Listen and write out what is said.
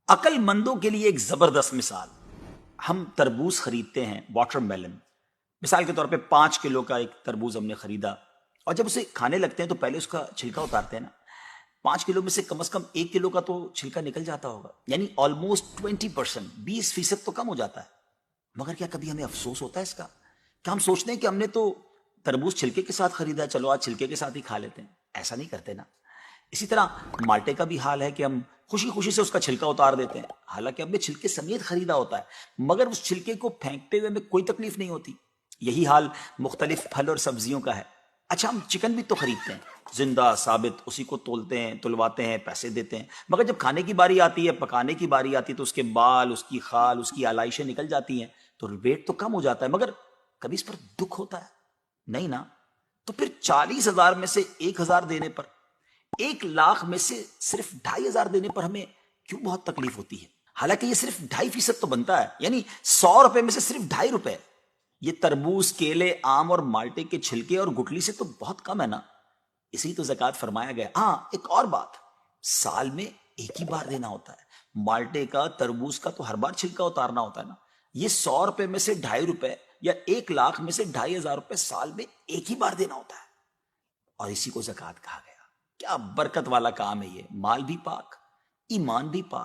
عقل مندوں کے لیے ایک زبردست مثال. ہم تربوز خریدتے ہیں، واٹر میلن. مثال کے طور پہ 5 کلو کا ایک تربوز ہم نے خریدا، اور جب اسے کھانے لگتے ہیں تو پہلے اس کا چھلکا اتارتے ہیں نا. 5 کلو میں سے کم از کم 1 کلو کا تو چھلکا نکل جاتا ہوگا، یعنی آلموسٹ 20%، 20% تو کم ہو جاتا ہے. مگر کیا کبھی ہمیں افسوس ہوتا ہے اس کا؟ کیا ہم سوچتے ہیں کہ ہم نے تو تربوز چھلکے کے ساتھ خریدا، چلو آج چھلکے کے ساتھ ہی کھا لیتے ہیں؟ ایسا نہیں کرتے نا. اسی طرح مالٹے کا بھی حال ہے کہ ہم خوشی خوشی سے اس کا چھلکا اتار دیتے ہیں، حالانکہ ہم نے چھلکے سمیت خریدا ہوتا ہے، مگر اس چھلکے کو پھینکتے ہوئے ہمیں کوئی تکلیف نہیں ہوتی. یہی حال مختلف پھل اور سبزیوں کا ہے. اچھا، ہم چکن بھی تو خریدتے ہیں، زندہ ثابت، اسی کو تولتے ہیں، تلواتے ہیں، پیسے دیتے ہیں، مگر جب کھانے کی باری آتی ہے، پکانے کی باری آتی ہے، تو اس کے بال، اس کی خال، اس کی آلائشیں نکل جاتی ہیں، تو ویٹ تو کم ہو جاتا ہے. مگر کبھی اس پر دکھ ہوتا ہے؟ نہیں نا. تو پھر 40,000 میں سے 1,000 دینے پر، 1,00,000 میں سے صرف 2,500 دینے پر ہمیں کیوں بہت تکلیف ہوتی ہے؟ حالانکہ یہ صرف 2.5% تو بنتا ہے، یعنی 100 روپے میں سے صرف 2.5 روپے. یہ تربوز، کیلے، آم اور مالٹے کے چھلکے اور گٹلی سے تو بہت کم ہے نا. اسی تو زکوٰۃ فرمایا گیا. ہاں، ایک اور بات، سال میں ایک ہی بار دینا ہوتا ہے. مالٹے کا، تربوز کا تو ہر بار چھلکا اتارنا ہوتا ہے نا. یہ 100 روپے میں سے 2.5 روپے یا 1,00,000 میں سے 2,500 روپے سال میں ایک ہی بار دینا ہوتا ہے، اور اسی کو زکوٰۃ کہا گیا. کیا برکت والا کام ہے یہ. مال بھی پاک، ایمان بھی پاک.